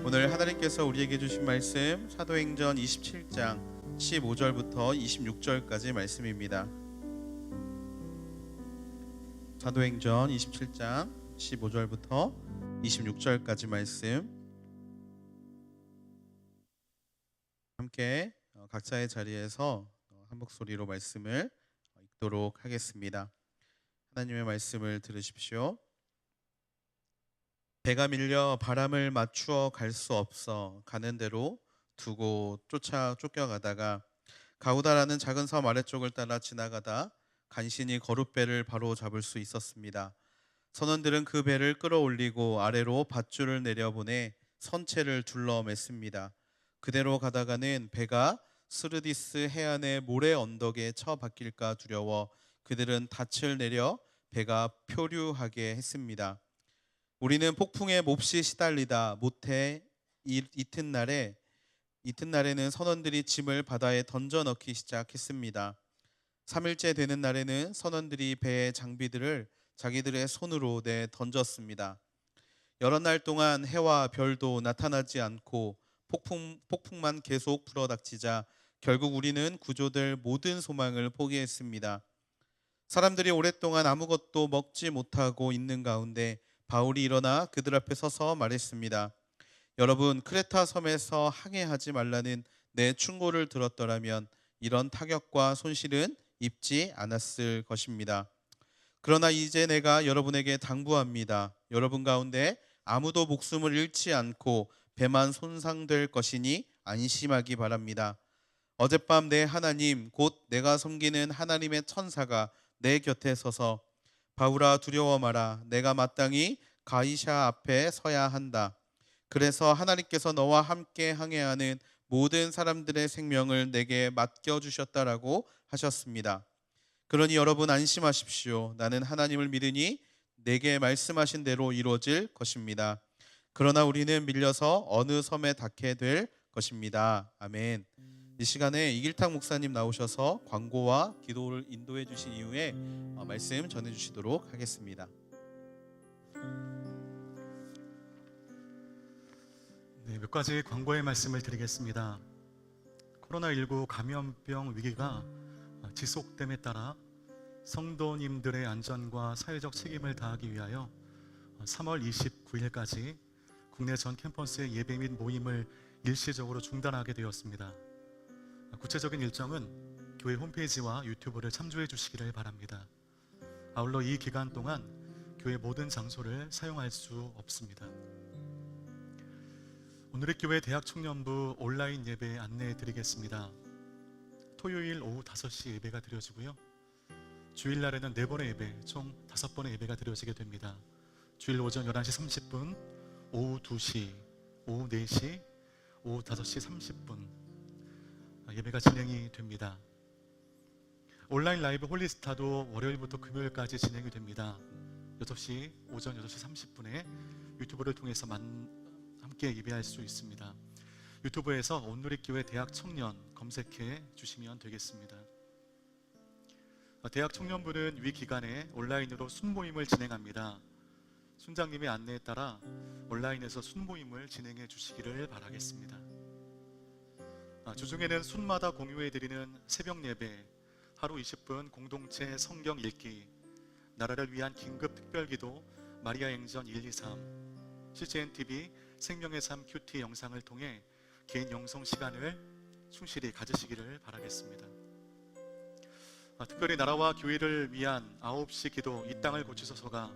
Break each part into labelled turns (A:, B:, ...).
A: 오늘 하나님께서 우리에게 주신 말씀 사도행전 27장 15절부터 26절까지 말씀입니다. 사도행전 27장 15절부터 26절까지 말씀 함께 각자의 자리에서 한 목소리로 말씀을 읽도록 하겠습니다. 하나님의 말씀을 들으십시오. 배가 밀려 바람을 맞추어 갈 수 없어 가는 대로 두고 쫓겨가다가 가우다라는 작은 섬 아래쪽을 따라 지나가다 간신히 거룻배를 바로 잡을 수 있었습니다. 선원들은 그 배를 끌어올리고 아래로 밧줄을 내려보내 선체를 둘러 맸습니다. 그대로 가다가는 배가 스르디스 해안의 모래 언덕에 처박힐까 두려워 그들은 닻을 내려 배가 표류하게 했습니다. 우리는 폭풍에 몹시 시달리다 못해 이튿날에는 선원들이 짐을 바다에 던져 넣기 시작했습니다. 3일째 되는 날에는 선원들이 배의 장비들을 자기들의 손으로 내 던졌습니다. 여러 날 동안 해와 별도 나타나지 않고 폭풍만 계속 불어닥치자 결국 우리는 구조될 모든 소망을 포기했습니다. 사람들이 오랫동안 아무것도 먹지 못하고 있는 가운데 바울이 일어나 그들 앞에 서서 말했습니다. 여러분, 크레타 섬에서 항해하지 말라는 내 충고를 들었더라면 이런 타격과 손실은 입지 않았을 것입니다. 그러나 이제 내가 여러분에게 당부합니다. 여러분 가운데 아무도 목숨을 잃지 않고 배만 손상될 것이니 안심하기 바랍니다. 어젯밤 내 하나님, 곧 내가 섬기는 하나님의 천사가 내 곁에 서서 바울아 두려워 마라. 내가 마땅히 가이사 앞에 서야 한다. 그래서 하나님께서 너와 함께 항해하는 모든 사람들의 생명을 내게 맡겨주셨다라고 하셨습니다. 그러니 여러분 안심하십시오. 나는 하나님을 믿으니 내게 말씀하신 대로 이루어질 것입니다. 그러나 우리는 밀려서 어느 섬에 닿게 될 것입니다. 아멘. 이 시간에 이길탁 목사님 나오셔서 광고와 기도를 인도해 주신 이후에 말씀 전해 주시도록 하겠습니다.
B: 네, 몇 가지 광고의 말씀을 드리겠습니다. 코로나19 감염병 위기가 지속됨에 따라 성도님들의 안전과 사회적 책임을 다하기 위하여 3월 29일까지 국내 전 캠퍼스의 예배 및 모임을 일시적으로 중단하게 되었습니다. 구체적인 일정은 교회 홈페이지와 유튜브를 참조해 주시기를 바랍니다. 아울러 이 기간 동안 교회 모든 장소를 사용할 수 없습니다. 오늘의 교회 대학청년부 온라인 예배 안내해 드리겠습니다. 토요일 오후 5시 예배가 드려지고요. 주일날에는 4번의 예배, 총 5번의 예배가 드려지게 됩니다. 주일 오전 11시 30분, 오후 2시, 오후 4시, 오후 5시 30분 예배가 진행이 됩니다. 온라인 라이브 홀리스타도 월요일부터 금요일까지 진행이 됩니다. 6시, 오전 6시 30분에 유튜브를 통해서 함께 예배할 수 있습니다. 유튜브에서 온누리교회 대학청년 검색해 주시면 되겠습니다. 대학청년부는 위 기간에 온라인으로 순모임을 진행합니다. 순장님의 안내에 따라 온라인에서 순모임을 진행해 주시기를 바라겠습니다. 주중에는 순마다 공유해 드리는 새벽 예배, 하루 20분 공동체 성경 읽기, 나라를 위한 긴급 특별기도 마리아 행전 123, CGNTV 생명의 삶 큐티 영상을 통해 개인 영성 시간을 충실히 가지시기를 바라겠습니다. 특별히 나라와 교회를 위한 9시 기도 이 땅을 고치소서가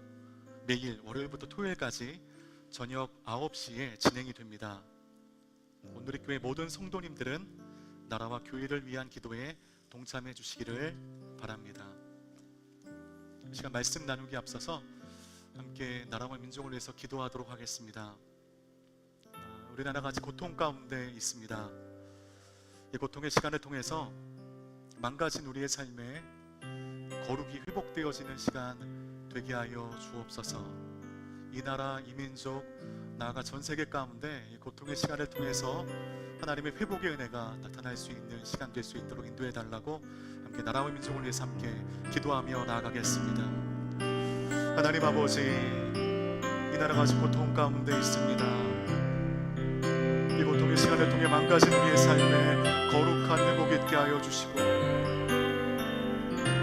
B: 매일 월요일부터 토요일까지 저녁 9시에 진행이 됩니다. 온누리교회 모든 성도님들은 나라와 교회를 위한 기도에 동참해 주시기를 바랍니다. 이 시간 말씀 나누기 앞서서 함께 나라와 민족을 위해서 기도하도록 하겠습니다. 우리나라가 아직 고통 가운데 있습니다. 이 고통의 시간을 통해서 망가진 우리의 삶에 거룩이 회복되어지는 시간 되게 하여 주옵소서. 이 나라, 이 민족, 나아가 전 세계 가운데 이 고통의 시간을 통해서 하나님의 회복의 은혜가 나타날 수 있는 시간 될 수 있도록 인도해 달라고 함께 나라와 민족을 위해서 함께 기도하며 나아가겠습니다. 하나님 아버지, 이 나라가 아직 고통 가운데 있습니다. 시간을 통해 망가진 우리의 삶에 거룩한 회복 있게 하여 주시고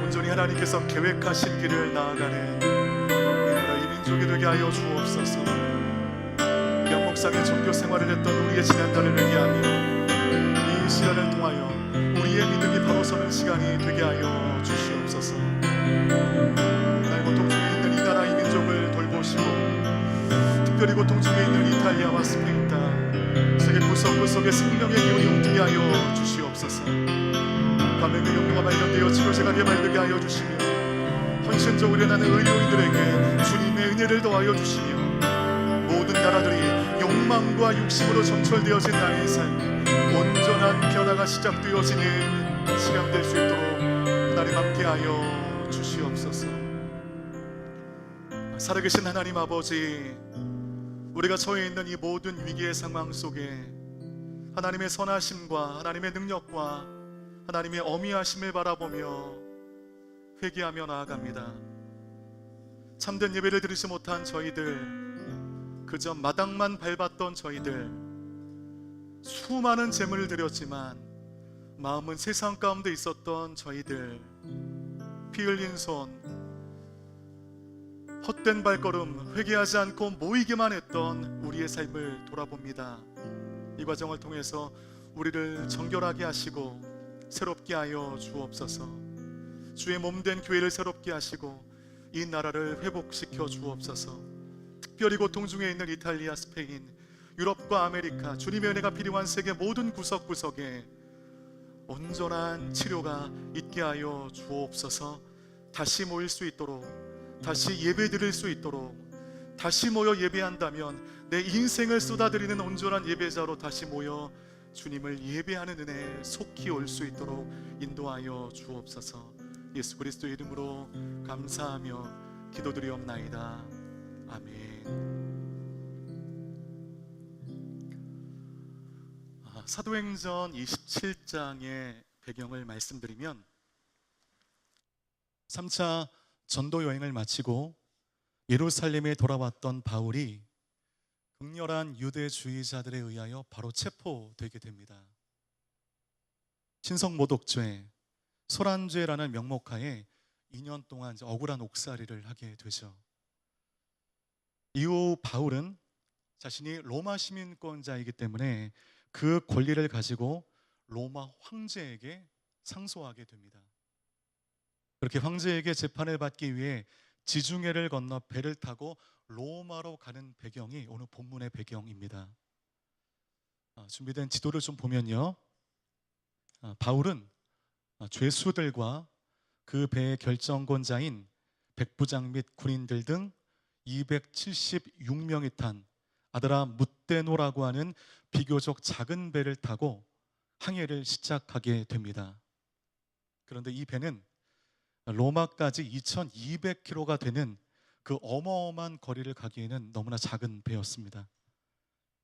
B: 온전히 하나님께서 계획하신 길을 나아가는 이 나라 이 민족이 되게 하여 주옵소서. 명목상의 종교 생활을 했던 우리의 지난날을 회개하며 이 시간을 통하여 우리의 믿음이 바로 서는 시간이 되게 하여 주시옵소서. 하나님 고통 중에 있는 이 나라 이 민족을 돌보시고 특별히 고통 중에 있는 이탈리아와 스페인 땅 세계 구석구석에 생명의 기운이 움직게 하여 주시옵소서. 감염의 용도가 발견되어 치료제가 개발되게 하여 주시며 헌신적으로 일하는 의료인들에게 주님의 은혜를 더하여 주시며 모든 나라들이 욕망과 욕심으로 점철되어진 나의 삶 온전한 변화가 시작되어지는 시간 될 수 있도록 하나님 함께하여 주시옵소서. 살아계신 하나님 아버지, 우리가 처해 있는 이 모든 위기의 상황 속에 하나님의 선하심과 하나님의 능력과 하나님의 어미하심을 바라보며 회개하며 나아갑니다. 참된 예배를 드리지 못한 저희들, 그저 마당만 밟았던 저희들, 수많은 재물을 드렸지만 마음은 세상 가운데 있었던 저희들, 피 흘린 손, 헛된 발걸음, 회개하지 않고 모이기만 했던 우리의 삶을 돌아봅니다. 이 과정을 통해서 우리를 정결하게 하시고 새롭게 하여 주옵소서. 주의 몸된 교회를 새롭게 하시고 이 나라를 회복시켜 주옵소서. 특별히 고통 중에 있는 이탈리아, 스페인, 유럽과 아메리카, 주님의 은혜가 필요한 세계 모든 구석구석에 온전한 치료가 있게 하여 주옵소서. 다시 모일 수 있도록, 다시 예배 드릴 수 있도록, 다시 모여 예배한다면 내 인생을 쏟아드리는 온전한 예배자로 다시 모여 주님을 예배하는 은혜에 속히 올 수 있도록 인도하여 주옵소서. 예수 그리스도의 이름으로 감사하며 기도드리옵나이다. 아멘. 사도행전 27장의 배경을 말씀드리면 3차 전도 여행을 마치고 예루살렘에 돌아왔던 바울이 극렬한 유대주의자들에 의하여 바로 체포되게 됩니다. 신성모독죄, 소란죄라는 명목하에 2년 동안 억울한 옥살이를 하게 되죠. 이후 바울은 자신이 로마 시민권자이기 때문에 그 권리를 가지고 로마 황제에게 상소하게 됩니다. 그렇게 황제에게 재판을 받기 위해 지중해를 건너 배를 타고 로마로 가는 배경이 오늘 본문의 배경입니다. 준비된 지도를 좀 보면요, 바울은 죄수들과 그 배의 결정권자인 백부장 및 군인들 등 276명이 탄 아드라 무테노라고 하는 비교적 작은 배를 타고 항해를 시작하게 됩니다. 그런데 이 배는 로마까지 2200km가 되는 그 어마어마한 거리를 가기에는 너무나 작은 배였습니다.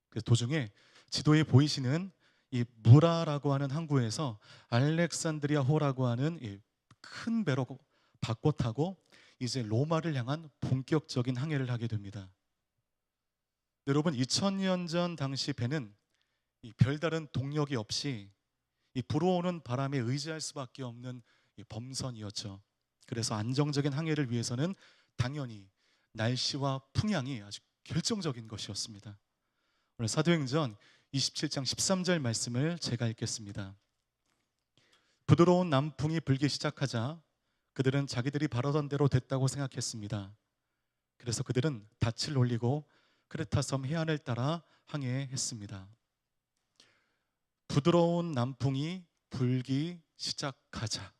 B: 그 도중에 지도에 보이시는 이 무라라고 하는 항구에서 알렉산드리아호라고 하는 이 큰 배로 바꿔 타고 이제 로마를 향한 본격적인 항해를 하게 됩니다. 여러분, 2000년 전 당시 배는 이 별다른 동력이 없이 이 불어오는 바람에 의지할 수밖에 없는 이 범선이었죠. 그래서 안정적인 항해를 위해서는 당연히 날씨와 풍향이 아주 결정적인 것이었습니다. 오늘 사도행전 27장 13절 말씀을 제가 읽겠습니다. 부드러운 남풍이 불기 시작하자 그들은 자기들이 바라던 대로 됐다고 생각했습니다. 그래서 그들은 닻을 올리고 크레타섬 해안을 따라 항해했습니다. 부드러운 남풍이 불기 시작하자,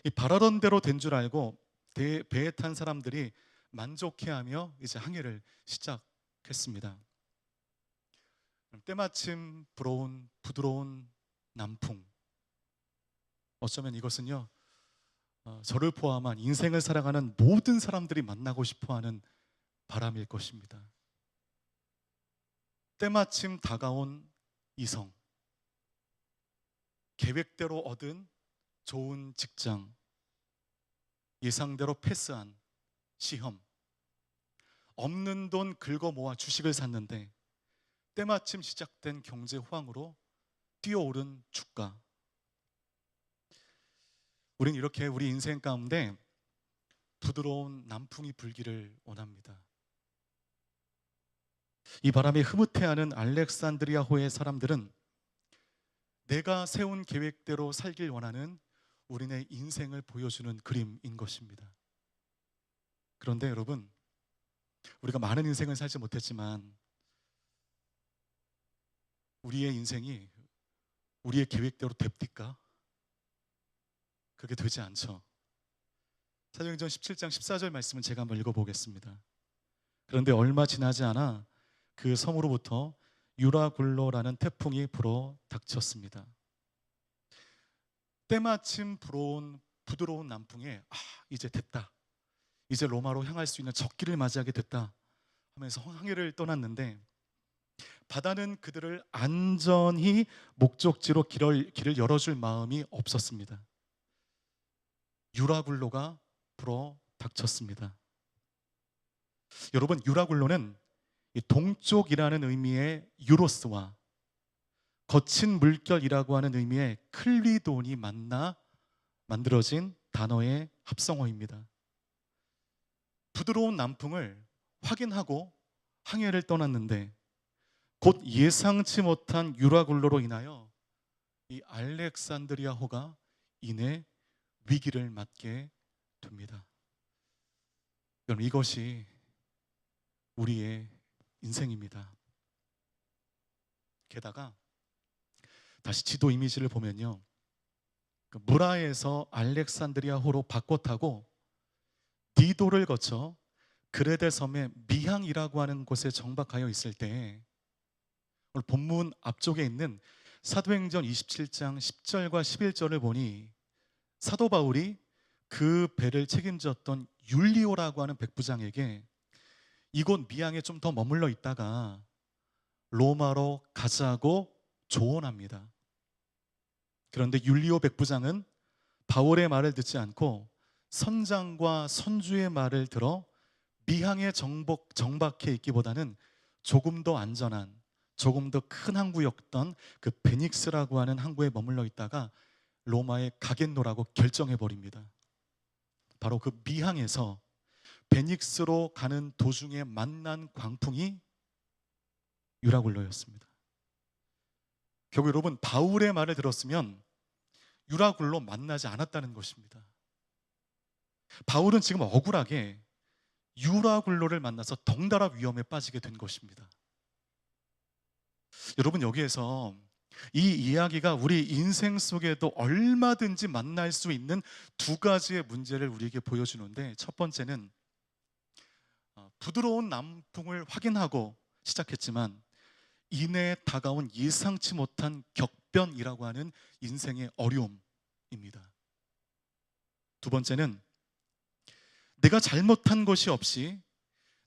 B: 이 바라던 대로 된 줄 알고 배에 탄 사람들이 만족해하며 이제 항해를 시작했습니다. 때마침 불어온 부드러운 남풍, 어쩌면 이것은요, 저를 포함한 인생을 살아가는 모든 사람들이 만나고 싶어하는 바람일 것입니다. 때마침 다가온 이성, 계획대로 얻은 좋은 직장, 예상대로 패스한 시험, 없는 돈 긁어 모아 주식을 샀는데 때마침 시작된 경제 호황으로 뛰어오른 주가. 우린 이렇게 우리 인생 가운데 부드러운 남풍이 불기를 원합니다. 이 바람에 흐뭇해하는 알렉산드리아호의 사람들은 내가 세운 계획대로 살길 원하는 우리네 인생을 보여주는 그림인 것입니다. 그런데 여러분, 우리가 많은 인생을 살지 못했지만 우리의 인생이 우리의 계획대로 됩니까? 그게 되지 않죠. 사도행전 17장 14절 말씀은 제가 한번 읽어보겠습니다. 그런데 얼마 지나지 않아 그 섬으로부터 유라굴로라는 태풍이 불어 닥쳤습니다. 때마침 불어온 부드러운 남풍에 이제 됐다, 이제 로마로 향할 수 있는 적기를 맞이하게 됐다 하면서 항해를 떠났는데, 바다는 그들을 안전히 목적지로 길을 열어줄 마음이 없었습니다. 유라굴로가 불어 닥쳤습니다. 여러분, 유라굴로는 이 동쪽이라는 의미의 유로스와 거친 물결이라고 하는 의미의 클리돈이 만나 만들어진 단어의 합성어입니다. 부드러운 남풍을 확인하고 항해를 떠났는데 곧 예상치 못한 유라굴로로 인하여 이 알렉산드리아호가 이내 위기를 맞게 됩니다. 여러분, 이것이 우리의 인생입니다. 게다가 다시 지도 이미지를 보면요, 그 무라에서 알렉산드리아호로 바꿔 타고 디도를 거쳐 그레데 섬의 미항이라고 하는 곳에 정박하여 있을 때, 오늘 본문 앞쪽에 있는 사도행전 27장 10절과 11절을 보니 사도 바울이 그 배를 책임졌던 율리오라고 하는 백부장에게 이곳 미항에 좀 더 머물러 있다가 로마로 가자고 조언합니다. 그런데 율리오 백부장은 바울의 말을 듣지 않고 선장과 선주의 말을 들어 미항에 정박해 있기보다는 조금 더 안전한, 조금 더 큰 항구였던 그 베닉스라고 하는 항구에 머물러 있다가 로마에 가겠노라고 결정해 버립니다. 바로 그 미항에서 베닉스로 가는 도중에 만난 광풍이 유라굴로였습니다. 결국 여러분, 바울의 말을 들었으면 유라굴로 만나지 않았다는 것입니다. 바울은 지금 억울하게 유라굴로를 만나서 덩달아 위험에 빠지게 된 것입니다. 여러분, 여기에서 이 이야기가 우리 인생 속에도 얼마든지 만날 수 있는 두 가지의 문제를 우리에게 보여주는데, 첫 번째는 부드러운 남풍을 확인하고 시작했지만 이내에 다가온 예상치 못한 격변이라고 하는 인생의 어려움입니다. 두 번째는 내가 잘못한 것이 없이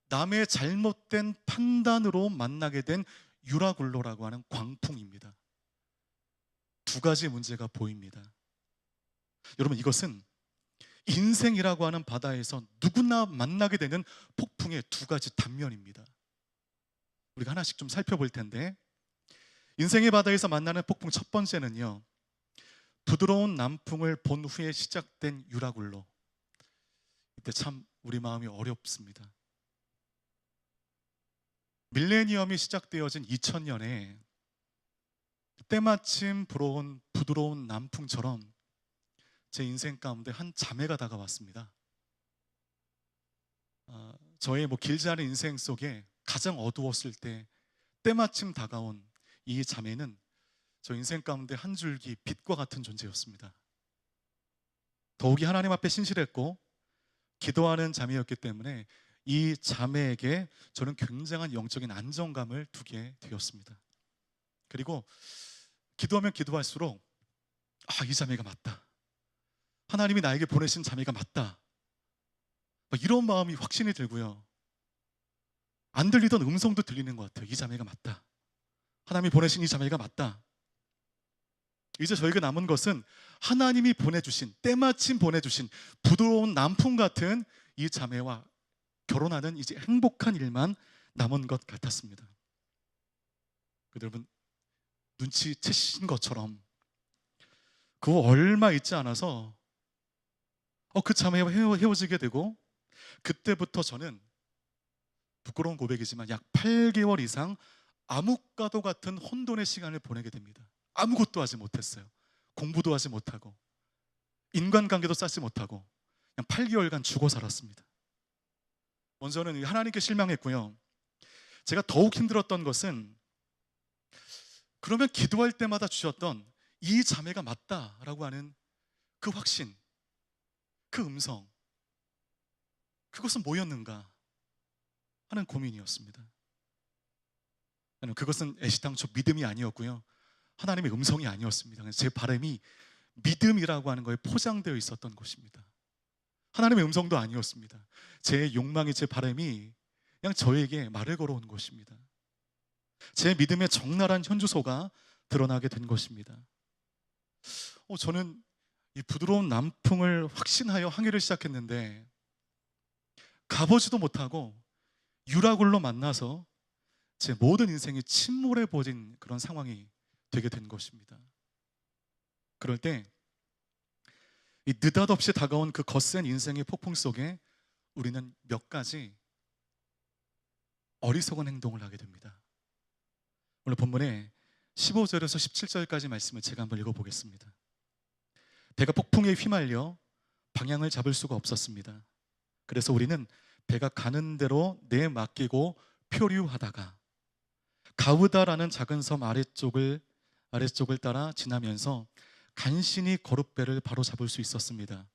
B: 남의 잘못된 판단으로 만나게 된 유라굴로라고 하는 광풍입니다. 두 가지 문제가 보입니다. 여러분, 이것은 인생이라고 하는 바다에서 누구나 만나게 되는 폭풍의 두 가지 단면입니다. 우리가 하나씩 좀 살펴볼 텐데, 인생의 바다에서 만나는 폭풍 첫 번째는요, 부드러운 남풍을 본 후에 시작된 유라굴로. 이때 참 우리 마음이 어렵습니다. 밀레니엄이 시작되어진 2000년에 때마침 불어온 부드러운 남풍처럼 제 인생 가운데 한 자매가 다가왔습니다. 저의 길지 않은 인생 속에 가장 어두웠을 때 때마침 다가온 이 자매는 저 인생 가운데 한 줄기 빛과 같은 존재였습니다. 더욱이 하나님 앞에 신실했고 기도하는 자매였기 때문에 이 자매에게 저는 굉장한 영적인 안정감을 두게 되었습니다. 그리고 기도하면 기도할수록 이 자매가 맞다, 하나님이 나에게 보내신 자매가 맞다, 이런 마음이 확신이 들고요, 안 들리던 음성도 들리는 것 같아요. 이 자매가 맞다, 하나님이 보내신 이 자매가 맞다. 이제 저에게 남은 것은 하나님이 보내주신, 때마침 보내주신 부드러운 남풍 같은 이 자매와 결혼하는 이제 행복한 일만 남은 것 같았습니다. 여러분 눈치채신 것처럼 그 얼마 있지 않아서 그 자매와 헤어지게 되고, 그때부터 저는 부끄러운 고백이지만 약 8개월 이상 암흑과도 같은 혼돈의 시간을 보내게 됩니다. 아무것도 하지 못했어요. 공부도 하지 못하고 인간관계도 쌓지 못하고 그냥 8개월간 죽어 살았습니다. 먼저는 하나님께 실망했고요. 제가 더욱 힘들었던 것은 그러면 기도할 때마다 주셨던 이 자매가 맞다라고 하는 그 확신, 그 음성, 그것은 뭐였는가 하는 고민이었습니다. 그것은 애시당초 믿음이 아니었고요, 하나님의 음성이 아니었습니다. 제 바람이 믿음이라고 하는 거에 포장되어 있었던 것입니다. 하나님의 음성도 아니었습니다. 제 욕망이, 제 바람이 그냥 저에게 말을 걸어온 것입니다. 제 믿음의 적나라한 현주소가 드러나게 된 것입니다. 저는 이 부드러운 남풍을 확신하여 항해를 시작했는데 가보지도 못하고 유라굴로 만나서 제 모든 인생이 침몰해 버린 그런 상황이 되게 된 것입니다. 그럴 때 이 느닷없이 다가온 그 거센 인생의 폭풍 속에 우리는 몇 가지 어리석은 행동을 하게 됩니다. 오늘 본문에 15절에서 17절까지 말씀을 제가 한번 읽어보겠습니다. 배가 폭풍에 휘말려 방향을 잡을 수가 없었습니다. 그래서 우리는 배가 가는 대로 내맡기고 표류하다가 가우다라는 작은 섬 아래쪽을 따라 지나면서 간신히 거룻배를 바로 잡을 수 있었습니다.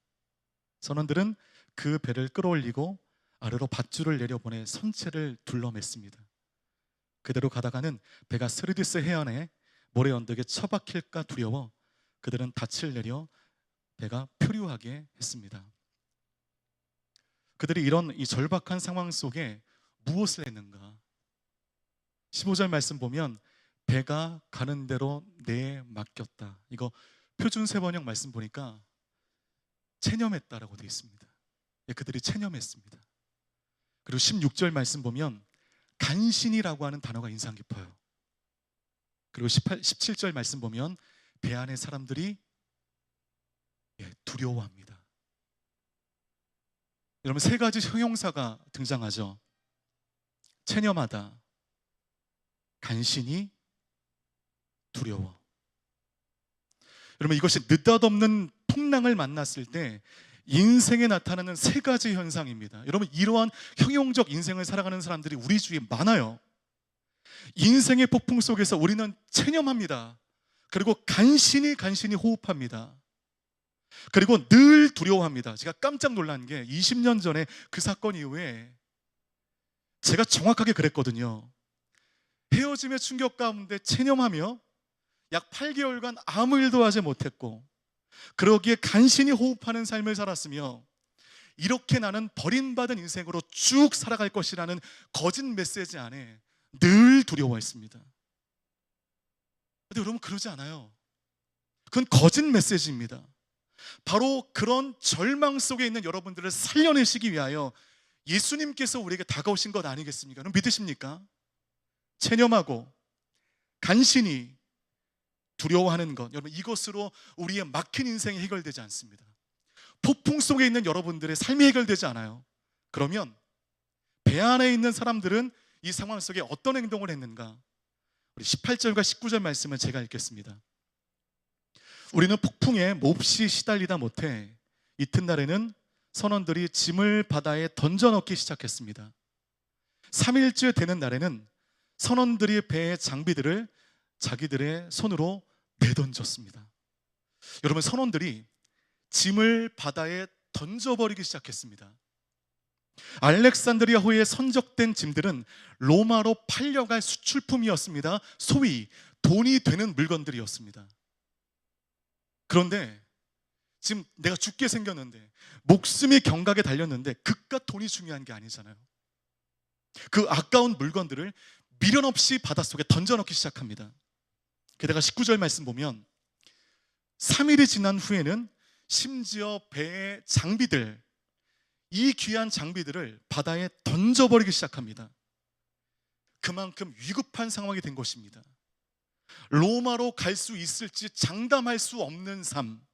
B: 선원들은 그 배를 끌어올리고 아래로 밧줄을 내려보내 선체를 둘러맸습니다. 그대로 가다가는 배가 스르디스 해안에 모래 언덕에 처박힐까 두려워 그들은 닻을 내려 배가 표류하게 했습니다. 그들이 이런 이 절박한 상황 속에 무엇을 했는가? 15절 말씀 보면 배가 가는 대로 내맡겼다. 이거 표준 세번역 말씀 보니까 체념했다라고 되어 있습니다. 그들이 체념했습니다. 그리고 16절 말씀 보면 간신이라고 하는 단어가 인상 깊어요. 그리고 17절 말씀 보면 배 안의 사람들이 두려워합니다. 여러분, 세 가지 형용사가 등장하죠. 체념하다, 간신히, 두려워. 여러분, 이것이 느닷없는 풍랑을 만났을 때 인생에 나타나는 세 가지 현상입니다. 여러분, 이러한 형용적 인생을 살아가는 사람들이 우리 주위에 많아요. 인생의 폭풍 속에서 우리는 체념합니다. 그리고 간신히 호흡합니다. 그리고 늘 두려워합니다. 제가 깜짝 놀란 게 20년 전에 그 사건 이후에 제가 정확하게 그랬거든요. 헤어짐의 충격 가운데 체념하며 약 8개월간 아무 일도 하지 못했고 그러기에 간신히 호흡하는 삶을 살았으며 이렇게 나는 버림받은 인생으로 쭉 살아갈 것이라는 거짓 메시지 안에 늘 두려워했습니다. 근데 여러분, 그러지 않아요. 그건 거짓 메시지입니다. 바로 그런 절망 속에 있는 여러분들을 살려내시기 위하여 예수님께서 우리에게 다가오신 것 아니겠습니까? 여러분, 믿으십니까? 체념하고 간신히 두려워하는 것, 여러분, 이것으로 우리의 막힌 인생이 해결되지 않습니다. 폭풍 속에 있는 여러분들의 삶이 해결되지 않아요. 그러면 배 안에 있는 사람들은 이 상황 속에 어떤 행동을 했는가? 우리 18절과 19절 말씀을 제가 읽겠습니다. 우리는 폭풍에 몹시 시달리다 못해 이튿날에는 선원들이 짐을 바다에 던져넣기 시작했습니다. 3일째 되는 날에는 선원들이 배의 장비들을 자기들의 손으로 내던졌습니다. 여러분, 선원들이 짐을 바다에 던져버리기 시작했습니다. 알렉산드리아호에 선적된 짐들은 로마로 팔려갈 수출품이었습니다. 소위 돈이 되는 물건들이었습니다. 그런데 지금 내가 죽게 생겼는데, 목숨이 경각에 달렸는데 그깟 돈이 중요한 게 아니잖아요. 그 아까운 물건들을 미련 없이 바닷속에 던져넣기 시작합니다. 게다가 19절 말씀 보면 3일이 지난 후에는 심지어 배의 장비들, 이 귀한 장비들을 바다에 던져버리기 시작합니다. 그만큼 위급한 상황이 된 것입니다. 로마로 갈 수 있을지 장담할 수 없는 삶,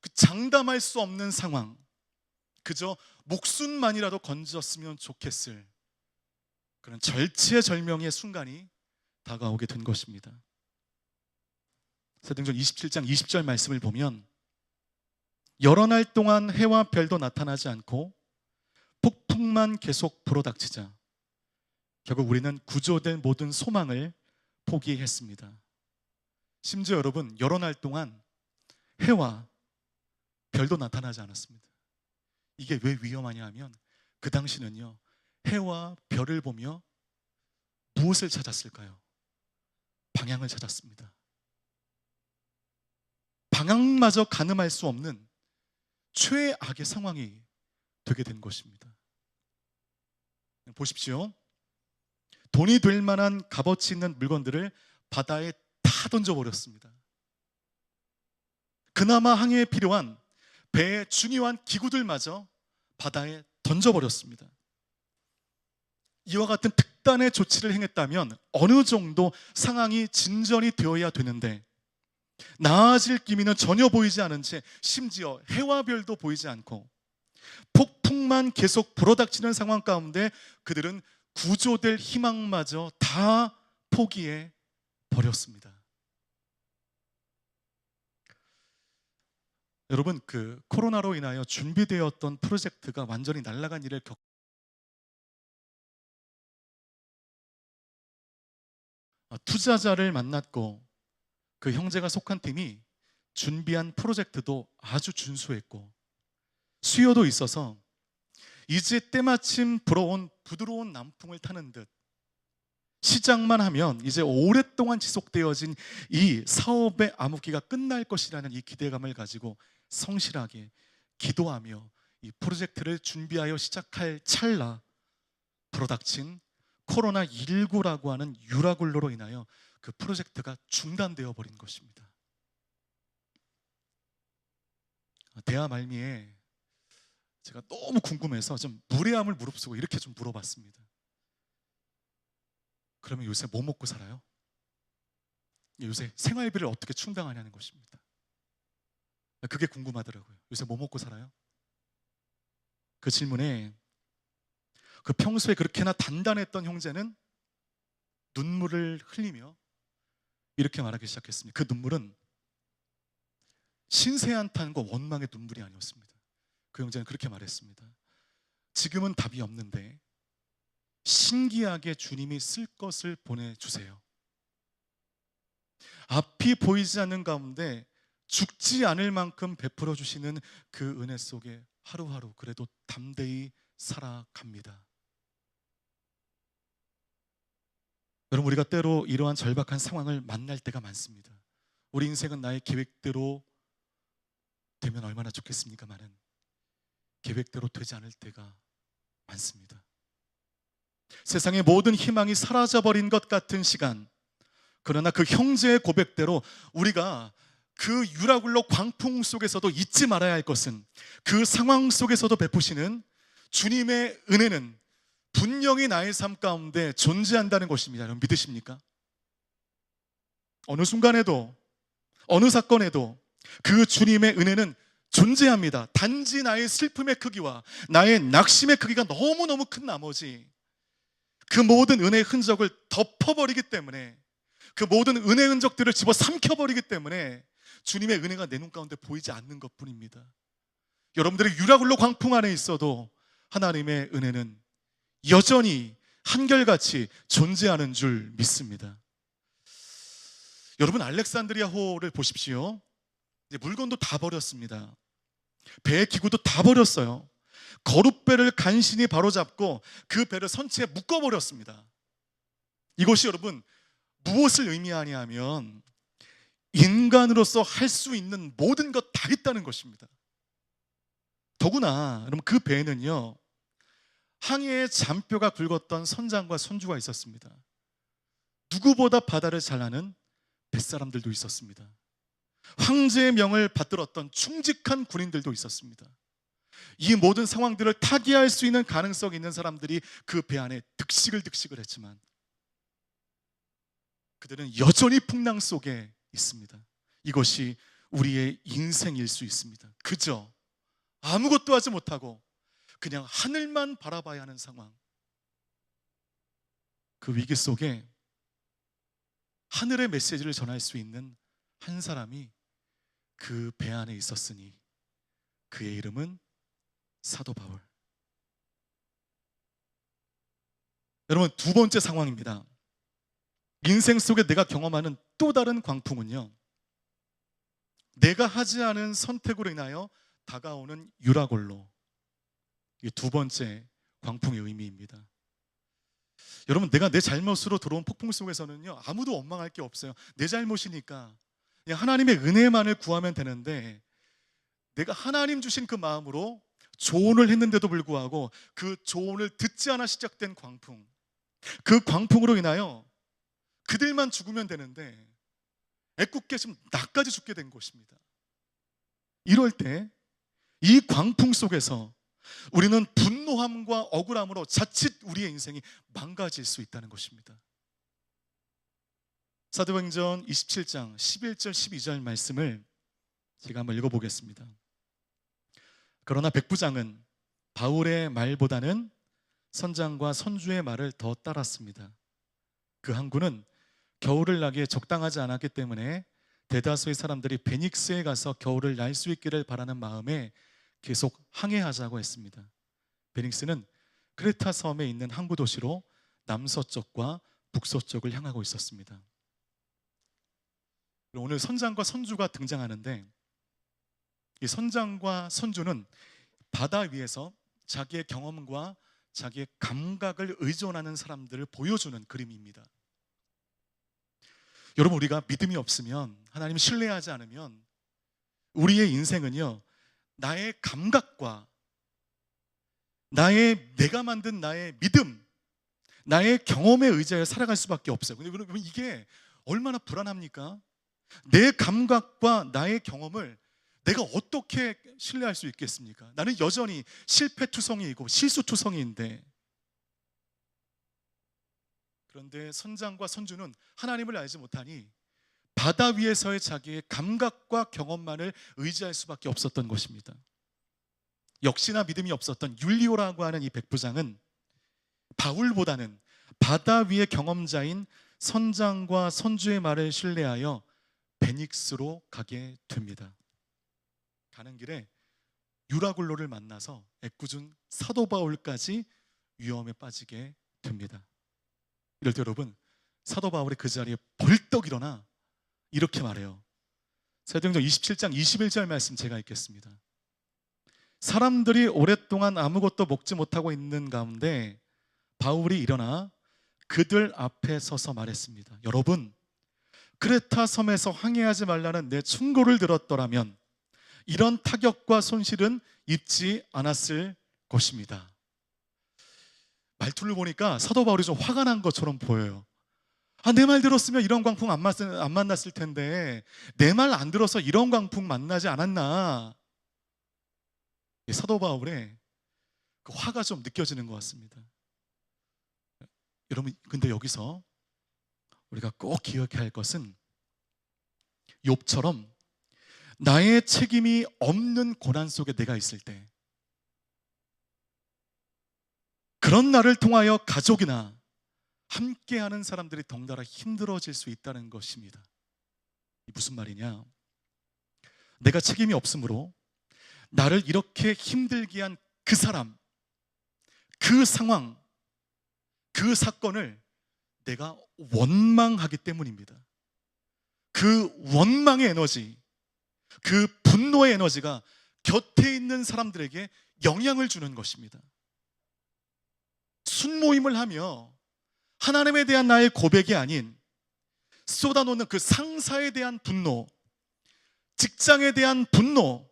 B: 그 장담할 수 없는 상황, 그저 목숨만이라도 건졌으면 좋겠을 그런 절체절명의 순간이 다가오게 된 것입니다. 사도행전 27장 20절 말씀을 보면 여러 날 동안 해와 별도 나타나지 않고 폭풍만 계속 불어닥치자 결국 우리는 구조된 모든 소망을 포기했습니다. 심지어 여러분, 여러 날 동안 해와 별도 나타나지 않았습니다. 이게 왜 위험하냐 하면 그 당시는요, 해와 별을 보며 무엇을 찾았을까요? 방향을 찾았습니다. 방향마저 가늠할 수 없는 최악의 상황이 되게 된 것입니다. 보십시오. 돈이 될 만한 값어치 있는 물건들을 바다에 다 던져버렸습니다. 그나마 항해에 필요한 배의 중요한 기구들마저 바다에 던져버렸습니다. 이와 같은 특단의 조치를 행했다면 어느 정도 상황이 진전이 되어야 되는데 나아질 기미는 전혀 보이지 않은 채 심지어 해와 별도 보이지 않고 폭풍만 계속 불어닥치는 상황 가운데 그들은 구조될 희망마저 다 포기해 버렸습니다. 여러분, 그 코로나로 인하여 준비되었던 프로젝트가 완전히 날아간 일을 투자자를 만났고 그 형제가 속한 팀이 준비한 프로젝트도 아주 준수했고 수요도 있어서 이제 때마침 불어온 부드러운 남풍을 타는 듯 시작만 하면 이제 오랫동안 지속되어진 이 사업의 암흑기가 끝날 것이라는 이 기대감을 가지고 성실하게 기도하며 이 프로젝트를 준비하여 시작할 찰나 불어닥친 코로나19라고 하는 유라굴로로 인하여 그 프로젝트가 중단되어 버린 것입니다. 대화 말미에 제가 너무 궁금해서 좀 무례함을 무릅쓰고 이렇게 좀 물어봤습니다. 그러면 요새 뭐 먹고 살아요? 요새 생활비를 어떻게 충당하냐는 것입니다. 그게 궁금하더라고요. 요새 뭐 먹고 살아요? 그 질문에 그 평소에 그렇게나 단단했던 형제는 눈물을 흘리며 이렇게 말하기 시작했습니다. 그 눈물은 신세한탄과 원망의 눈물이 아니었습니다. 그 형제는 그렇게 말했습니다. 지금은 답이 없는데 신기하게 주님이 쓸 것을 보내주세요. 앞이 보이지 않는 가운데 죽지 않을 만큼 베풀어 주시는 그 은혜 속에 하루하루 그래도 담대히 살아갑니다. 여러분, 우리가 때로 이러한 절박한 상황을 만날 때가 많습니다. 우리 인생은 나의 계획대로 되면 얼마나 좋겠습니까마는 계획대로 되지 않을 때가 많습니다. 세상의 모든 희망이 사라져버린 것 같은 시간, 그러나 그 형제의 고백대로 우리가 그 유라굴로 광풍 속에서도 잊지 말아야 할 것은 그 상황 속에서도 베푸시는 주님의 은혜는 분명히 나의 삶 가운데 존재한다는 것입니다. 여러분, 믿으십니까? 어느 순간에도 어느 사건에도 그 주님의 은혜는 존재합니다. 단지 나의 슬픔의 크기와 나의 낙심의 크기가 너무너무 큰 나머지 그 모든 은혜의 흔적을 덮어버리기 때문에, 그 모든 은혜의 흔적들을 집어삼켜버리기 때문에 주님의 은혜가 내 눈 가운데 보이지 않는 것뿐입니다. 여러분들이 유라굴로 광풍 안에 있어도 하나님의 은혜는 여전히 한결같이 존재하는 줄 믿습니다. 여러분, 알렉산드리아호를 보십시오. 이제 물건도 다 버렸습니다. 배 기구도 다 버렸어요. 거룻배를 간신히 바로잡고 그 배를 선체에 묶어버렸습니다. 이것이 여러분 무엇을 의미하냐 하면 인간으로서 할 수 있는 모든 것 다 있다는 것입니다. 더구나 여러분, 그 배에는요 항해의 잔뼈가 굵었던 선장과 선주가 있었습니다. 누구보다 바다를 잘 아는 뱃사람들도 있었습니다. 황제의 명을 받들었던 충직한 군인들도 있었습니다. 이 모든 상황들을 타개할 수 있는 가능성이 있는 사람들이 그 배 안에 득식을 했지만 그들은 여전히 풍랑 속에 있습니다. 이것이 우리의 인생일 수 있습니다. 그저 아무것도 하지 못하고 그냥 하늘만 바라봐야 하는 상황. 그 위기 속에 하늘의 메시지를 전할 수 있는 한 사람이 그 배 안에 있었으니 그의 이름은 사도 바울. 여러분, 두 번째 상황입니다. 인생 속에 내가 경험하는 또 다른 광풍은요, 내가 하지 않은 선택으로 인하여 다가오는 유라골로. 이게 두 번째 광풍의 의미입니다. 여러분, 내가 내 잘못으로 들어온 폭풍 속에서는요, 아무도 원망할 게 없어요. 내 잘못이니까 그냥 하나님의 은혜만을 구하면 되는데, 내가 하나님 주신 그 마음으로 조언을 했는데도 불구하고 그 조언을 듣지 않아 시작된 광풍, 그 광풍으로 인하여 그들만 죽으면 되는데 애꿎게 지금 나까지 죽게 된 것입니다. 이럴 때 이 광풍 속에서 우리는 분노함과 억울함으로 자칫 우리의 인생이 망가질 수 있다는 것입니다. 사도행전 27장 11절 12절 말씀을 제가 한번 읽어보겠습니다. 그러나 백부장은 바울의 말보다는 선장과 선주의 말을 더 따랐습니다. 그 항구는 겨울을 나기에 적당하지 않았기 때문에 대다수의 사람들이 베닉스에 가서 겨울을 날 수 있기를 바라는 마음에 계속 항해하자고 했습니다. 베닉스는 크레타 섬에 있는 항구 도시로 남서쪽과 북서쪽을 향하고 있었습니다. 오늘 선장과 선주가 등장하는데, 이 선장과 선주는 바다 위에서 자기의 경험과 자기의 감각을 의존하는 사람들을 보여주는 그림입니다. 여러분, 우리가 믿음이 없으면, 하나님을 신뢰하지 않으면 우리의 인생은요, 나의 감각과 내가 만든 나의 믿음, 나의 경험에 의지하여 살아갈 수밖에 없어요. 근데 여러분, 이게 얼마나 불안합니까? 내 감각과 나의 경험을 내가 어떻게 신뢰할 수 있겠습니까? 나는 여전히 실패투성이이고 실수투성이인데. 그런데 선장과 선주는 하나님을 알지 못하니 바다 위에서의 자기의 감각과 경험만을 의지할 수밖에 없었던 것입니다. 역시나 믿음이 없었던 율리오라고 하는 이 백부장은 바울보다는 바다 위의 경험자인 선장과 선주의 말을 신뢰하여 베닉스로 가게 됩니다. 가는 길에 유라굴로를 만나서 애꿎은 사도 바울까지 위험에 빠지게 됩니다. 이럴 때 여러분, 사도 바울이 그 자리에 벌떡 일어나 이렇게 말해요. 사도행전 27장 21절 말씀 제가 읽겠습니다. 사람들이 오랫동안 아무것도 먹지 못하고 있는 가운데 바울이 일어나 그들 앞에 서서 말했습니다. 여러분, 크레타 섬에서 항해하지 말라는 내 충고를 들었더라면 이런 타격과 손실은 입지 않았을 것입니다. 말투를 보니까 사도 바울이 좀 화가 난 것처럼 보여요. 내 말 들었으면 이런 광풍 안 만났을 텐데 내 말 안 들어서 이런 광풍 만나지 않았나. 사도 바울의 그 화가 좀 느껴지는 것 같습니다. 여러분, 근데 여기서 우리가 꼭 기억해야 할 것은 욥처럼 나의 책임이 없는 고난 속에 내가 있을 때, 그런 나를 통하여 가족이나 함께하는 사람들이 덩달아 힘들어질 수 있다는 것입니다. 무슨 말이냐? 내가 책임이 없으므로 나를 이렇게 힘들게 한 그 사람, 그 상황, 그 사건을 내가 원망하기 때문입니다. 그 원망의 에너지, 그 분노의 에너지가 곁에 있는 사람들에게 영향을 주는 것입니다. 순모임을 하며 하나님에 대한 나의 고백이 아닌 쏟아놓는 그 상사에 대한 분노, 직장에 대한 분노,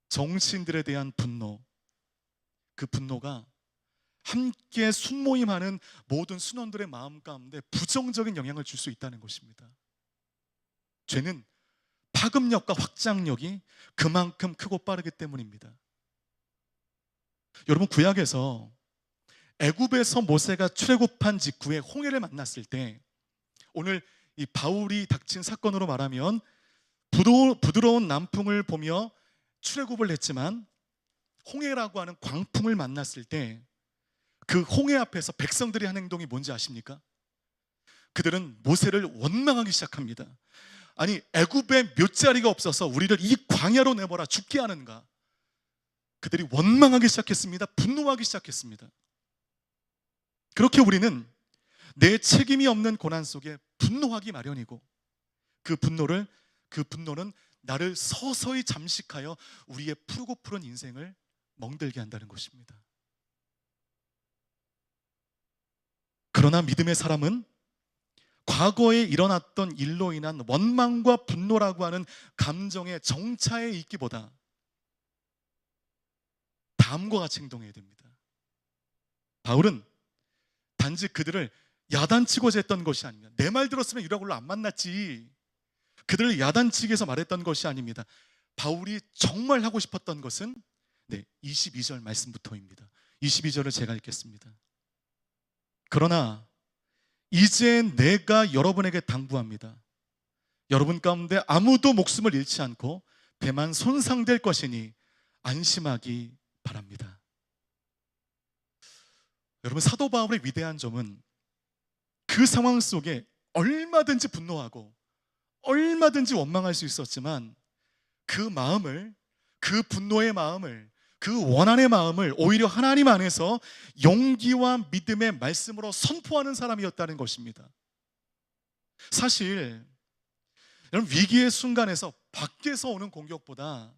B: 정치인들에 대한 분노, 그 분노가 함께 순모임하는 모든 순원들의 마음 가운데 부정적인 영향을 줄 수 있다는 것입니다. 죄는 파급력과 확장력이 그만큼 크고 빠르기 때문입니다. 여러분, 구약에서 애굽에서 모세가 출애굽한 직후에 홍해를 만났을 때 오늘 이 바울이 닥친 사건으로 말하면 부드러운 남풍을 보며 출애굽을 했지만 홍해라고 하는 광풍을 만났을 때 그 홍해 앞에서 백성들이 한 행동이 뭔지 아십니까? 그들은 모세를 원망하기 시작합니다. 아니, 애굽에 몇 자리가 없어서 우리를 이 광야로 내버려 죽게 하는가? 그들이 원망하기 시작했습니다. 분노하기 시작했습니다. 그렇게 우리는 내 책임이 없는 고난 속에 분노하기 마련이고, 그 분노는 나를 서서히 잠식하여 우리의 푸르고 푸른 인생을 멍들게 한다는 것입니다. 그러나 믿음의 사람은 과거에 일어났던 일로 인한 원망과 분노라고 하는 감정의 정차에 있기보다 다음과 같이 행동해야 됩니다. 바울은 단지 그들을 야단치고자 했던 것이 아닙니다. 내 말 들었으면 유라굴로 안 만났지, 그들을 야단치기 위해서 말했던 것이 아닙니다. 바울이 정말 하고 싶었던 것은 22절 말씀부터입니다. 22절을 제가 읽겠습니다. 그러나 이제 내가 여러분에게 당부합니다. 여러분 가운데 아무도 목숨을 잃지 않고 배만 손상될 것이니 안심하기 바랍니다. 여러분, 사도 바울의 위대한 점은 그 상황 속에 얼마든지 분노하고 얼마든지 원망할 수 있었지만 그 마음을, 그 분노의 마음을, 그 원한의 마음을 오히려 하나님 안에서 용기와 믿음의 말씀으로 선포하는 사람이었다는 것입니다. 사실 여러분, 위기의 순간에서 밖에서 오는 공격보다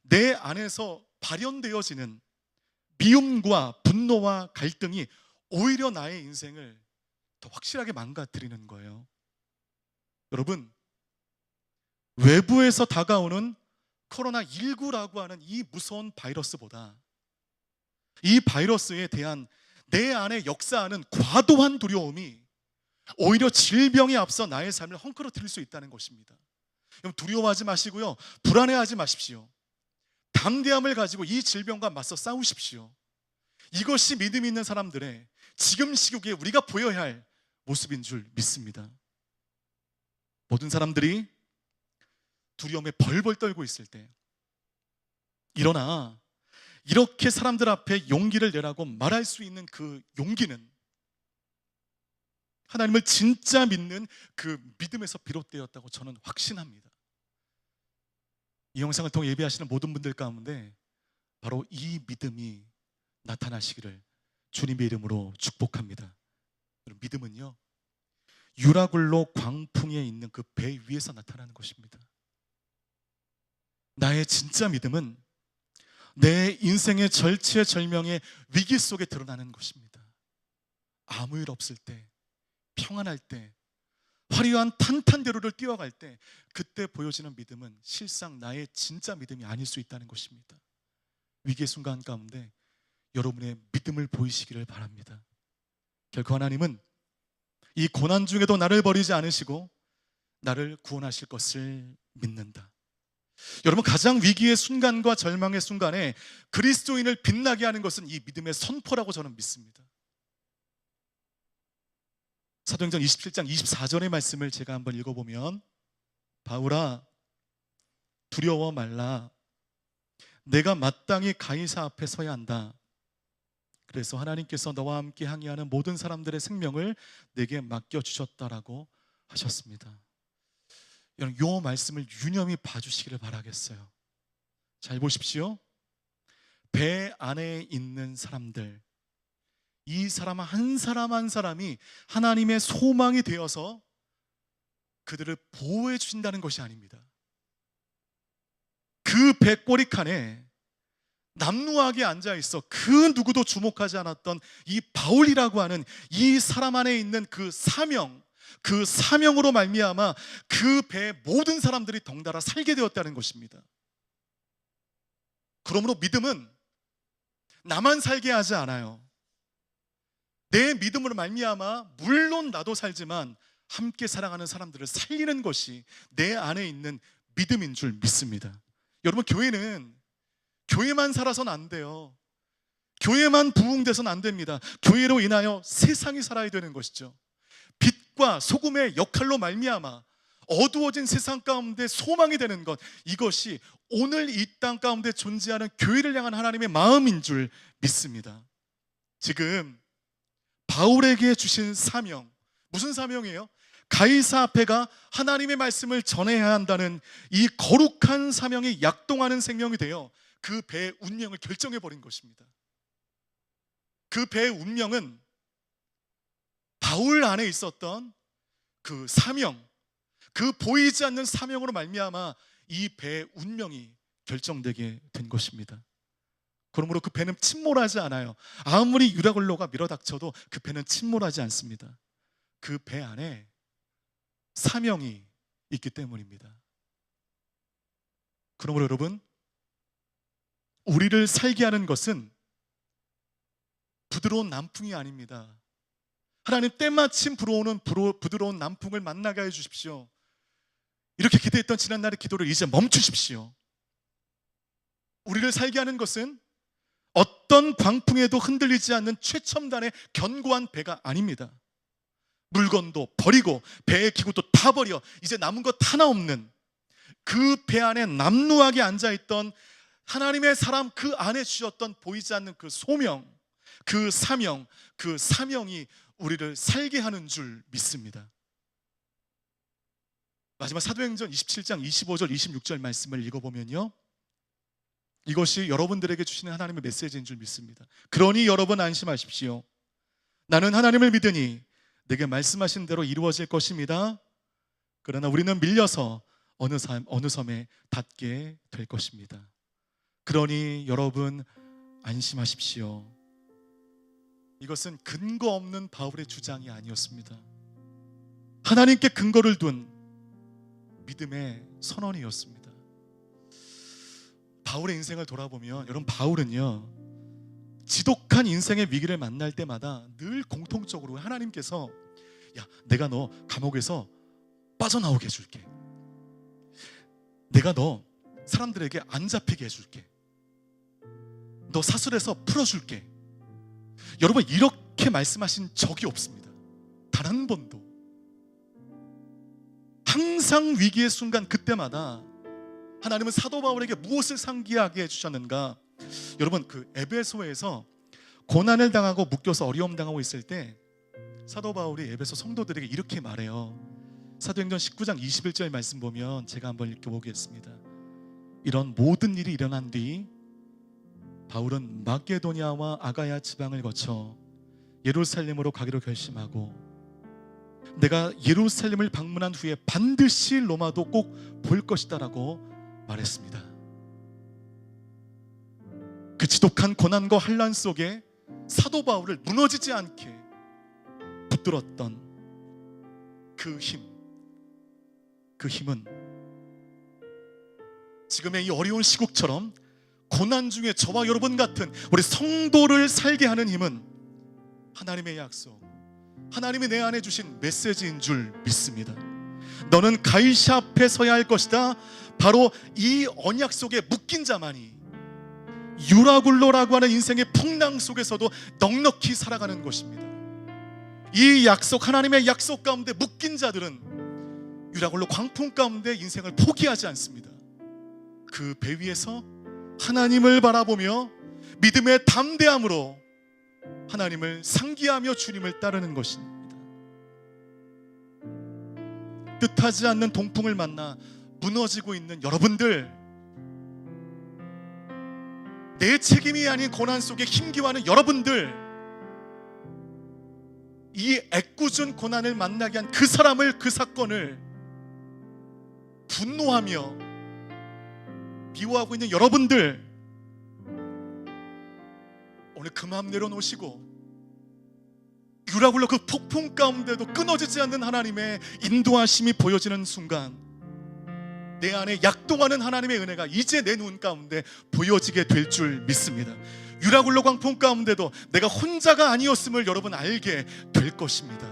B: 내 안에서 발현되어지는 미움과 분노와 갈등이 오히려 나의 인생을 더 확실하게 망가뜨리는 거예요. 여러분, 외부에서 다가오는 코로나19라고 하는 이 무서운 바이러스보다 이 바이러스에 대한 내 안에 역사하는 과도한 두려움이 오히려 질병에 앞서 나의 삶을 헝클어뜨릴 수 있다는 것입니다. 두려워하지 마시고요, 불안해하지 마십시오. 담대함을 가지고 이 질병과 맞서 싸우십시오. 이것이 믿음 있는 사람들의 지금 시국에 우리가 보여야 할 모습인 줄 믿습니다. 모든 사람들이 두려움에 벌벌 떨고 있을 때 일어나 이렇게 사람들 앞에 용기를 내라고 말할 수 있는 그 용기는 하나님을 진짜 믿는 그 믿음에서 비롯되었다고 저는 확신합니다. 이 영상을 통해 예배하시는 모든 분들 가운데 바로 이 믿음이 나타나시기를 주님의 이름으로 축복합니다. 믿음은요, 유라굴로 광풍에 있는 그 배 위에서 나타나는 것입니다. 나의 진짜 믿음은 내 인생의 절체절명의 위기 속에 드러나는 것입니다. 아무 일 없을 때, 평안할 때, 화려한 탄탄대로를 뛰어갈 때, 그때 보여지는 믿음은 실상 나의 진짜 믿음이 아닐 수 있다는 것입니다. 위기의 순간 가운데 여러분의 믿음을 보이시기를 바랍니다. 결코 하나님은 이 고난 중에도 나를 버리지 않으시고 나를 구원하실 것을 믿는다. 여러분, 가장 위기의 순간과 절망의 순간에 그리스도인을 빛나게 하는 것은 이 믿음의 선포라고 저는 믿습니다. 사도행전 27장 24절의 말씀을 제가 한번 읽어보면, 바울아, 두려워 말라. 내가 마땅히 가이사 앞에 서야 한다. 그래서 하나님께서 너와 함께 항의하는 모든 사람들의 생명을 내게 맡겨주셨다라고 하셨습니다. 여러분, 이 말씀을 유념히 봐주시기를 바라겠어요. 잘 보십시오. 배 안에 있는 사람들, 이 사람 한 사람 한 사람이 하나님의 소망이 되어서 그들을 보호해 주신다는 것이 아닙니다. 그 배 꼬리칸에 남루하게 앉아있어 그 누구도 주목하지 않았던 이 바울이라고 하는 이 사람 안에 있는 그 사명, 그 사명으로 말미암아 그 배에 모든 사람들이 덩달아 살게 되었다는 것입니다. 그러므로 믿음은 나만 살게 하지 않아요. 내 믿음으로 말미암아 물론 나도 살지만 함께 사랑하는 사람들을 살리는 것이 내 안에 있는 믿음인 줄 믿습니다. 여러분, 교회만 살아서는 안 돼요. 교회만 부흥돼서는 안 됩니다. 교회로 인하여 세상이 살아야 되는 것이죠. 빛과 소금의 역할로 말미암아 어두워진 세상 가운데 소망이 되는 것, 이것이 오늘 이 땅 가운데 존재하는 교회를 향한 하나님의 마음인 줄 믿습니다. 지금 바울에게 주신 사명, 무슨 사명이에요? 가이사 앞에가 하나님의 말씀을 전해야 한다는 이 거룩한 사명이 약동하는 생명이 되어 그 배의 운명을 결정해 버린 것입니다. 그 배의 운명은 바울 안에 있었던 그 사명, 그 보이지 않는 사명으로 말미암아 이 배의 운명이 결정되게 된 것입니다. 그러므로 그 배는 침몰하지 않아요. 아무리 유라굴로가 밀어닥쳐도 그 배는 침몰하지 않습니다. 그 배 안에 사명이 있기 때문입니다. 그러므로 여러분, 우리를 살게 하는 것은 부드러운 남풍이 아닙니다. 하나님 때마침 불어오는 부드러운 남풍을 만나게 해 주십시오. 이렇게 기대했던 지난날의 기도를 이제 멈추십시오. 우리를 살게 하는 것은 어떤 광풍에도 흔들리지 않는 최첨단의 견고한 배가 아닙니다. 물건도 버리고 배의 기구도 다 버려 이제 남은 것 하나 없는 그 배 안에 남루하게 앉아있던 하나님의 사람, 그 안에 주셨던 보이지 않는 그 소명, 그 사명, 그 사명이 우리를 살게 하는 줄 믿습니다. 마지막 사도행전 27장 25절 26절 말씀을 읽어보면요, 이것이 여러분들에게 주시는 하나님의 메시지인 줄 믿습니다. 그러니 여러분 안심하십시오. 나는 하나님을 믿으니 내게 말씀하신 대로 이루어질 것입니다. 그러나 우리는 밀려서 어느 섬에 닿게 될 것입니다. 그러니 여러분 안심하십시오. 이것은 근거 없는 바울의 주장이 아니었습니다. 하나님께 근거를 둔 믿음의 선언이었습니다. 바울의 인생을 돌아보면, 여러분, 바울은요, 지독한 인생의 위기를 만날 때마다 늘 공통적으로 하나님께서, 야, 내가 너 감옥에서 빠져나오게 해줄게. 내가 너 사람들에게 안 잡히게 해줄게. 너 사슬에서 풀어줄게. 여러분, 이렇게 말씀하신 적이 없습니다. 단 한 번도. 항상 위기의 순간 그때마다 하나님은 사도 바울에게 무엇을 상기하게 해주셨는가? 여러분, 그 에베소에서 고난을 당하고 묶여서 어려움 당하고 있을 때 사도 바울이 에베소 성도들에게 이렇게 말해요. 사도행전 19장 21절 말씀 보면 제가 한번 읽어보겠습니다. 이런 모든 일이 일어난 뒤 바울은 마게도냐와 아가야 지방을 거쳐 예루살렘으로 가기로 결심하고, 내가 예루살렘을 방문한 후에 반드시 로마도 꼭 볼 것이다 라고 말했습니다. 그 지독한 고난과 환난 속에 사도 바울을 무너지지 않게 붙들었던 그 힘은 지금의 이 어려운 시국처럼 고난 중에 저와 여러분 같은 우리 성도를 살게 하는 힘은 하나님의 약속, 하나님이 내 안에 주신 메시지인 줄 믿습니다. 너는 가이사 앞에 서야 할 것이다. 바로 이 언약 속에 묶인 자만이 유라굴로라고 하는 인생의 풍랑 속에서도 넉넉히 살아가는 것입니다. 이 약속, 하나님의 약속 가운데 묶인 자들은 유라굴로 광풍 가운데 인생을 포기하지 않습니다. 그 배 위에서 하나님을 바라보며 믿음의 담대함으로 하나님을 상기하며 주님을 따르는 것입니다. 뜻하지 않는 동풍을 만나 무너지고 있는 여러분들, 내 책임이 아닌 고난 속에 힘겨워하는 여러분들, 이 애꿎은 고난을 만나게 한 그 사람을, 그 사건을 분노하며 미워하고 있는 여러분들, 오늘 그 마음 내려놓으시고 유라굴로 그 폭풍 가운데도 끊어지지 않는 하나님의 인도하심이 보여지는 순간 내 안에 약동하는 하나님의 은혜가 이제 내 눈 가운데 보여지게 될 줄 믿습니다. 유라굴로 광풍 가운데도 내가 혼자가 아니었음을 여러분 알게 될 것입니다.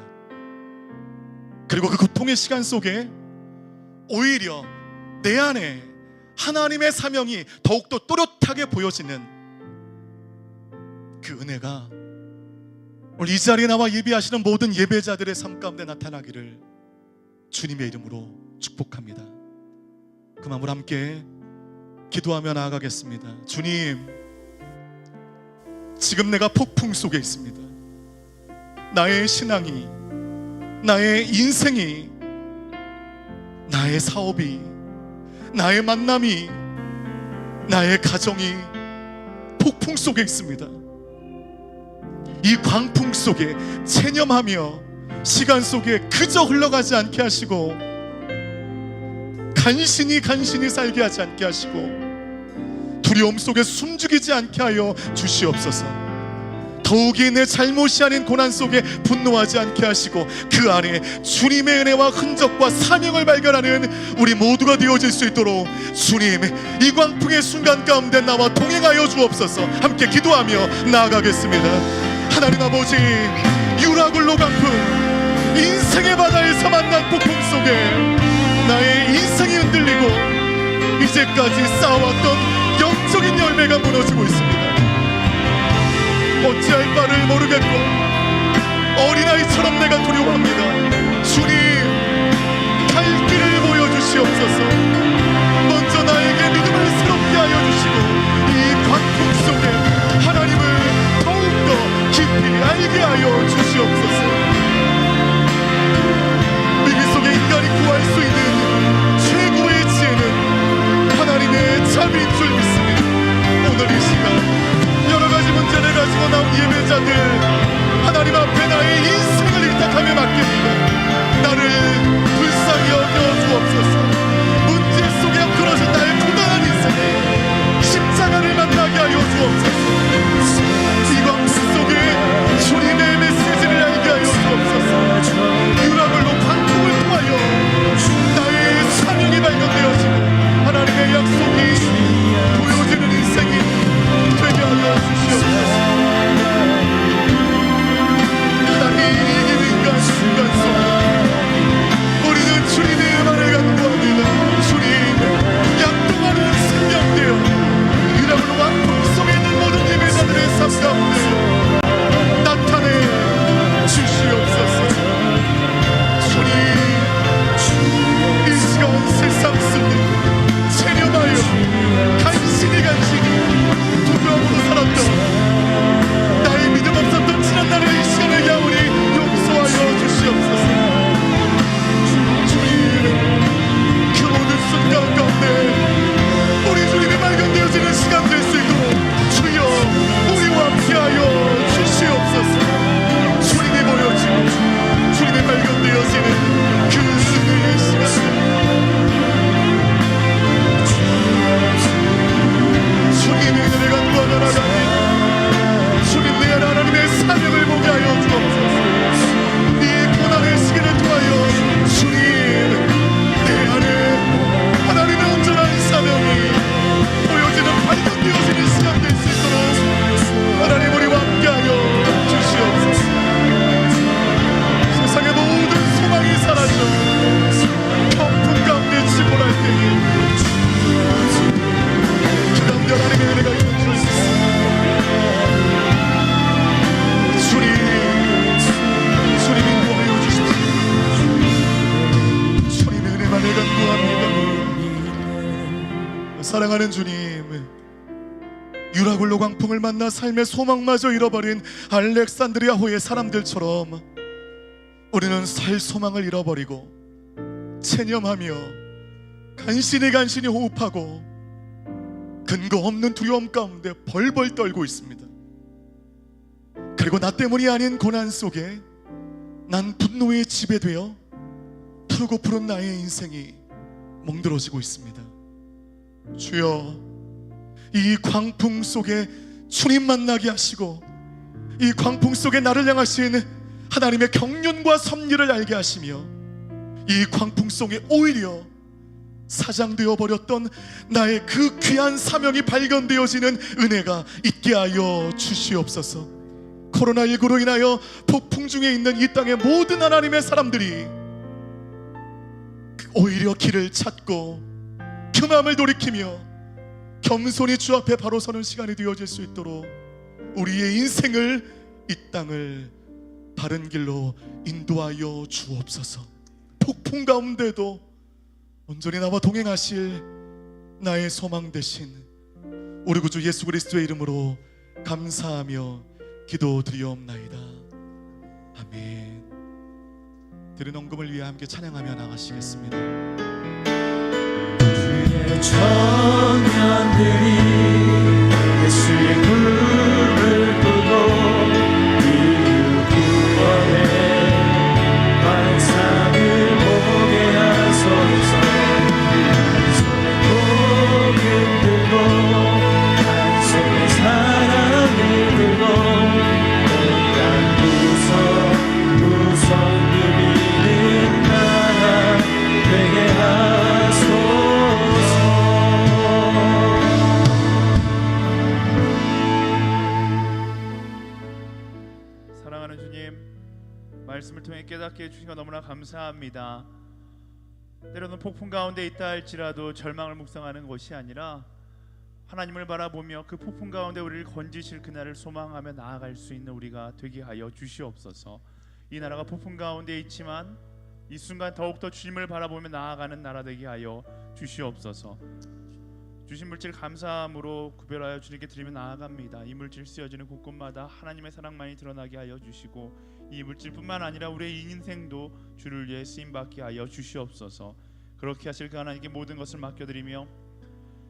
B: 그리고 그 고통의 시간 속에 오히려 내 안에 하나님의 사명이 더욱더 또렷하게 보여지는 그 은혜가 오늘 이 자리에 나와 예배하시는 모든 예배자들의 삶 가운데 나타나기를 주님의 이름으로 축복합니다. 그 마음으로 함께 기도하며 나아가겠습니다. 주님, 지금 내가 폭풍 속에 있습니다. 나의 신앙이, 나의 인생이, 나의 사업이, 나의 만남이, 나의 가정이 폭풍 속에 있습니다. 이 광풍 속에 체념하며 시간 속에 그저 흘러가지 않게 하시고 간신히 살게 하지 않게 하시고 두려움 속에 숨죽이지 않게 하여 주시옵소서. 더욱이 내 잘못이 아닌 고난 속에 분노하지 않게 하시고 그 안에 주님의 은혜와 흔적과 사명을 발견하는 우리 모두가 되어질 수 있도록 주님, 이 광풍의 순간 가운데 나와 동행하여 주옵소서. 함께 기도하며 나아가겠습니다. 하나님 아버지, 유라굴로 광풍, 인생의 바다에서 만난 폭풍 속에 나의 인생이 흔들리고 이제까지 쌓아왔던 영적인 열매가 무너지고 있습니다. 어찌할 바를 모르겠고 어린아이처럼 내가 두려워합니다. 주님, 갈 길을 보여주시옵소서. 먼저 나에게 믿음을 새롭게 하여 주시고 이 광풍 속에 하나님을 더욱더 깊이 알게 하여 주시옵소서. 위기 속에 인간이 구할 수 있는 최고의 지혜는 하나님의 자비인 줄 믿습니다. 오늘 이 시간 여러 가지 문제를 가지고 나온 예배자들, 하나님 앞에 나의 인생을 일탁하며 맡깁니다. 나를 불쌍히 여겨 주옵소서. 문제 속에 끌어진 나의 고단한 인생에 십자가를 만나게 하여 주옵소서. 이 광풍 속에 주님의 메시지를 알게 하여 주옵소서. 유라굴로 광풍을 통하여 나의 사명이 발견되어지고 하나님의 약속이 보여지는 인생이 되게 하여 주시옵소서. 하나님, 이 인간 순간 속에 우리는 주님의 말을 간구합니다. 주님, 약동하는 생명되어 유라굴로 광풍 속에 있는 모든 예배자들의 삶 가운데 나타내 주시옵소서. 주님, 이 시간 세상 속에 체념하여 간신히 두려움으로 살았던 나의 믿음 없었던 지난날의 이 시간을 야오니 용서하여 주시옵소서. 주님, 그 모든 순간 가운데 우리 주님이 발견되어지는 시간 될 수 있도록 주여 우리와 함께하여 주시옵소서. 주님이 보여지고 주님이 발견되어지는 그 은혜의 시간, 주님의 은혜를 간구하며 나가니 주님 내 안에 하나님의 사명을 보게 하여 주옵소서. 이 고난의 시기를 통하여 주님 내 안에 하나님의 온전한 사명이 보여지는 발견되어지는 시간 될 수 있도록 하나님 우리와 함께하여 주시옵소서. 세상의 모든 소망이 사라져 평풍 가운데 침몰할 때에 하나님의 은혜가 있는 줄 주님 인도하여 주십시오. 주님의 은혜만을 간구합니다. 사랑하는 주님, 유라굴로 광풍을 만나 삶의 소망마저 잃어버린 알렉산드리아호의 사람들처럼 우리는 살 소망을 잃어버리고 체념하며 간신히 호흡하고 근거 없는 두려움 가운데 벌벌 떨고 있습니다. 그리고 나 때문이 아닌 고난 속에 난 분노에 지배되어 푸르고 푸른 나의 인생이 멍들어지고 있습니다. 주여, 이 광풍 속에 주님 만나게 하시고 이 광풍 속에 나를 향하신 하나님의 경륜과 섭리를 알게 하시며 이 광풍 속에 오히려 사장되어 버렸던 나의 그 귀한 사명이 발견되어지는 은혜가 있게 하여 주시옵소서. 코로나19로 인하여 폭풍 중에 있는 이 땅의 모든 하나님의 사람들이 오히려 길을 찾고 그 마음을 돌이키며 겸손히 주 앞에 바로 서는 시간이 되어질 수 있도록 우리의 인생을 이 땅을 바른 길로 인도하여 주옵소서. 폭풍 가운데도 온전히 나와 동행하실 나의 소망 되신 우리 구주 예수 그리스도의 이름으로 감사하며 기도드리옵나이다. 아멘. 드린 헌금을 위해 함께 찬양하며 나가시겠습니다.
C: 주의 청년들이 예수의 꿈을 꾸고 인류 구원의 환상을 보게 하소서. 한 손에 복음 들고 한 손에 사랑을 들고 온갖 무성 누리는 나라 되게 하소서.
D: 사랑하는 주님, 말씀을 통해 깨닫게 해주신 것 너무나 감사합니다. 때로는 폭풍 가운데 있다 할지라도 절망을 묵상하는 것이 아니라 하나님을 바라보며 그 폭풍 가운데 우리를 건지실 그날을 소망하며 나아갈 수 있는 우리가 되게 하여 주시옵소서. 이 나라가 폭풍 가운데 있지만 이 순간 더욱더 주님을 바라보며 나아가는 나라 되게 하여 주시옵소서. 주신 물질 감사함으로 구별하여 주님께 드리며 나아갑니다. 이 물질 쓰여지는 곳곳마다 하나님의 사랑만이 드러나게 하여 주시고 이 물질뿐만 아니라 우리의 인생도 주를 위해 쓰임받게 하여 주시옵소서. 그렇게 하실 그 하나님께 모든 것을 맡겨드리며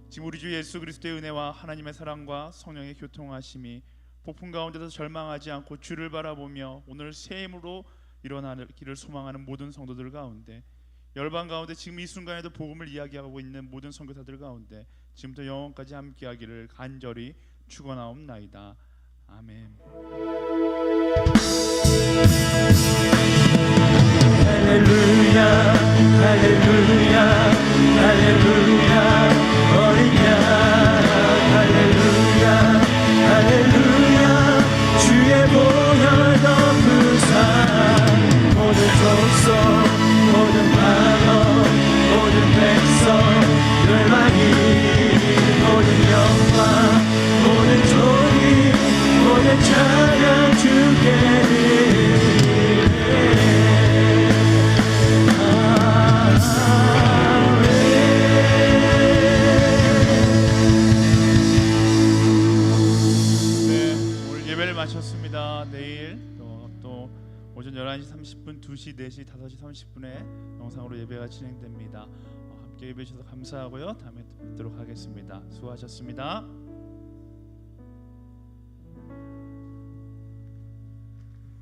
D: 지금 우리 주 예수 그리스도의 은혜와 하나님의 사랑과 성령의 교통하심이 폭풍 가운데서 절망하지 않고 주를 바라보며 오늘 새 힘으로 일어나기를 소망하는 모든 성도들 가운데, 열방 가운데 지금 이 순간에도 복음을 이야기하고 있는 모든 선교사들 가운데 지금부터 영원까지 함께하기를 간절히 축원하옵나이다. 아멘.
C: 할렐루야 할렐루야 할렐루야 어린 양 할렐루야 할렐루야 주의 보혈 덮으사 모든 족속 모든 방언 모든 백성 열망이 모든 영광 모든 존귀 모든 찬양 주께 드리네.
D: 마쳤습니다. 내일 또 오전 11시 30분, 2시, 4시, 5시 30분에 영상으로 예배가 진행됩니다. 함께 예배 주셔서 감사하고요. 다음에 또 뵙도록 하겠습니다. 수고하셨습니다.